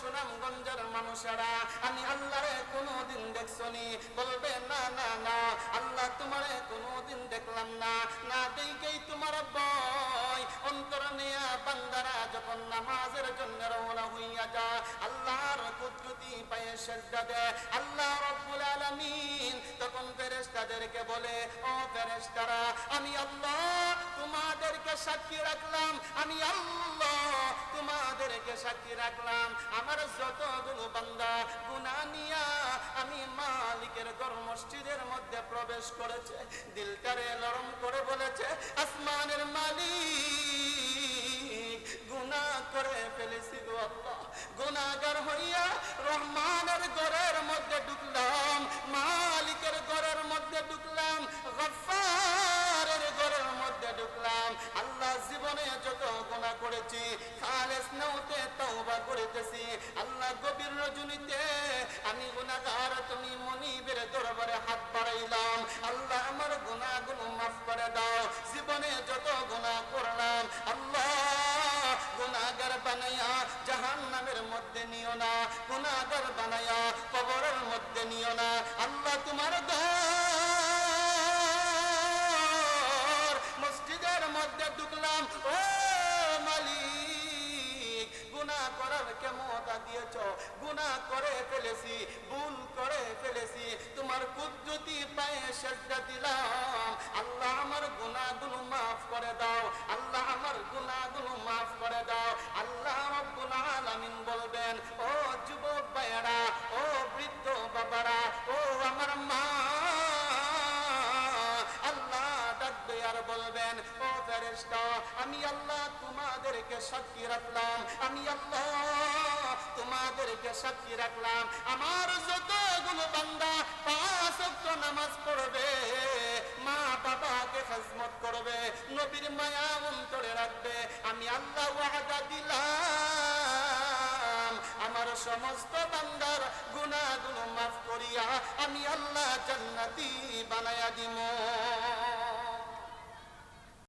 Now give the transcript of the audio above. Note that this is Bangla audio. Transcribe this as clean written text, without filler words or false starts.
সুনামগঞ্জের মানুষেরা, আমি আল্লাহরে কোনোদিন দেখছনি? বলবে না না না, আল্লাহ তোমারে কোনোদিন দেখলাম না। না দেখেই তোমার ভয় অন্তর নিয়া বান্দারা যখন নামাজের জন্য রওনা হইয়া যায়, আল্লাহর কুদরতি পায়ে সিজদা দেয় আল্লাহ রাব্বুল আলামিন, তখন ফেরেশতাদেরকে বলে, ও ফেরেশতারা, আমি আল্লাহ তোমাদেরকে সাক্ষী রাখলাম, আমি আল্লাহ তোমাদেরকে সাক্ষী রাখলাম, আমার যতগুলো বান্দা গুনাহ নিয়া আমি মালিকের ঘর মসজিদের মধ্যে প্রবেশ করেছে, দিলটারে নরম করে বলেছে, আসমানের মালিক গুনাহ করে ফেলেছি গো আল্লাহ, গুনাহগার হইয়া রহমানের ঘরের মধ্যে ঢুকলাম, মালিকের ঘরের মধ্যে ঢুকলাম, গফফারের ঘরের মধ্যে ঢুকলাম। আল্লাহ জীবনে যত গুনাহ করেছি খালেস নওতে তওবা করিতেছি। আল্লাহ গভীর রজনীতে আমি গুনাহগার, তুমি মনিবের দরবারে হাত বাড়াইলাম, আল্লাহ আমার গুনাহগুলো মাফ করে দাও। জীবনে যত গুনাহ করলাম আল্লাহ, গুনাহগার বানায়া জাহান্নামের মধ্যে নিও না, গুনাহগার বানায়া কবরের মধ্যে নিও না। আল্লাহ তোমার ঘর মসজিদের মধ্যে ঢুকলাম, ও মালিক গুনাহ করার ক্ষমতা দিয়েছ, গুনাহ করে ফেলেছি, ভুল করে ফেলেছি, তোমার কুদরতি পায়ে সিজদা দিলাম, আল্লাহ আমার গুনাহগুলো মাফ করে দাও, আল্লাহ আমার গুনাহগুলো মাফ করে দাও। আল্লাহ রাব্বুল আলামিন বলবেন, ও যুবক ভাইয়েরা, ও বৃদ্ধ বাবারা, ও আমার মা, আল্লাহ ডাকবে আর বলবেন, ও ফেরেশতা, আমি আল্লাহ তোমাদেরকে সাক্ষী রাখলাম, আমি আল্লাহ তোমাদেরকে সাক্ষী রাখলাম, আমার যতগুলো বান্দা 5 ওয়াক্ত নামাজ পড়বে, মা বাবাকে খিদমত করবে, নবীর মায়া অন্তরে রাখবে, আমি আল্লাহ ওয়াদা দিলাম আমার সমস্ত বান্দার গুনাহগুলো মাফ করিয়া আমি আল্লাহ জান্নাতি বানায়া দিব।